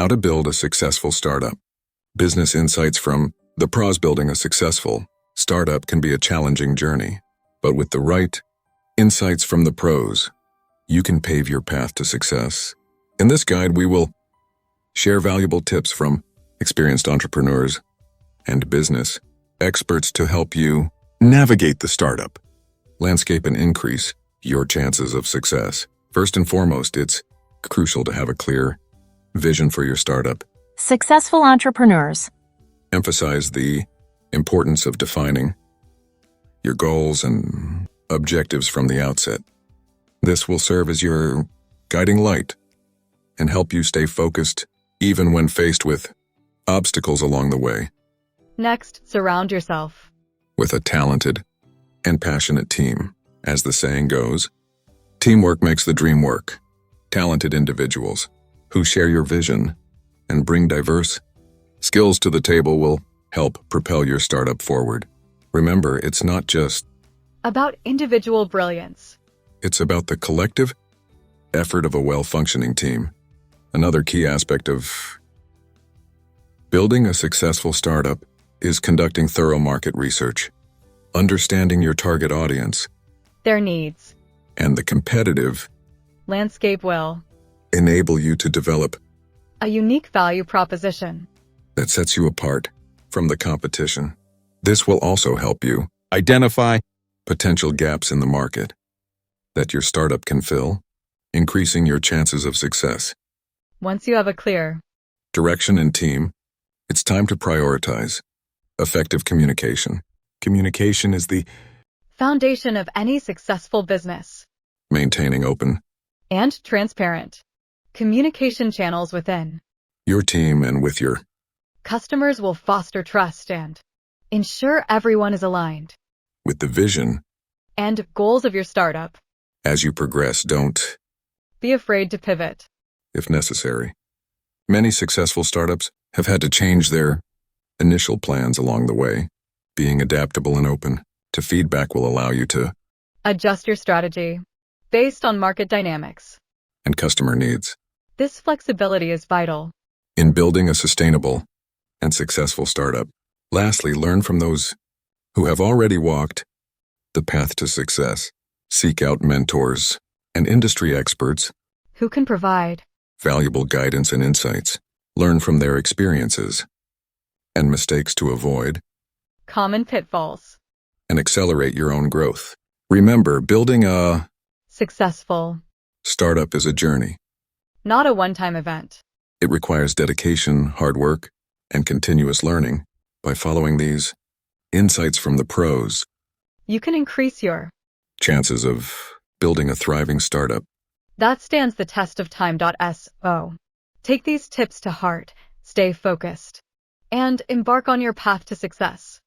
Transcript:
How to build a successful startup. Business insights from the pros. Building a successful startup can be a challenging journey, but with the right insights from the pros, you can pave your path to success. In this guide, we will share valuable tips from experienced entrepreneurs and business experts to help you navigate the startup landscape and increase your chances of success. First and foremost, it's crucial to have a clear vision for your startup. Successful entrepreneurs Emphasize the importance of defining your goals and objectives from the outset. This will serve as your guiding light and help you stay focused even when faced with obstacles along the way. Next, surround yourself With a talented and passionate team. As the saying goes, teamwork makes the dream work. Talented individuals who share your vision and bring diverse skills to the table will help propel your startup forward. Remember, it's not just about individual brilliance. It's about the collective effort of a well-functioning team. Another key aspect of building a successful startup is conducting thorough market research, understanding your target audience, Their needs, and the competitive landscape will enable you to develop a unique value proposition. that sets you apart from the competition. This will also help you identify potential gaps in the market that your startup can fill, increasing your chances of success. Once you have a clear Direction and team, it's time to prioritize effective communication. Communication is the foundation of any successful business maintaining open and transparent communication channels within your team and with your customers will foster trust and ensure everyone is aligned with the vision. and goals of your startup. As you progress, don't, Be afraid to pivot. if necessary. Many successful startups have had to change their initial plans along the way. Being adaptable and open to feedback will allow you to Adjust your strategy based on market dynamics. and customer needs This flexibility is vital. in building a sustainable and successful startup. Lastly, learn from those who have already walked the path to success. Seek out mentors and industry experts, Who can provide valuable guidance and insights. Learn from their experiences and mistakes to avoid common pitfalls? and accelerate your own growth. Remember, building a Successful, startup is a journey. not a one-time event. It requires dedication, hard work, and continuous learning. By following these insights from the pros, You can increase your chances of building a thriving startup. that stands the test of time. So, take these tips to heart, stay focused, and embark on your path to success.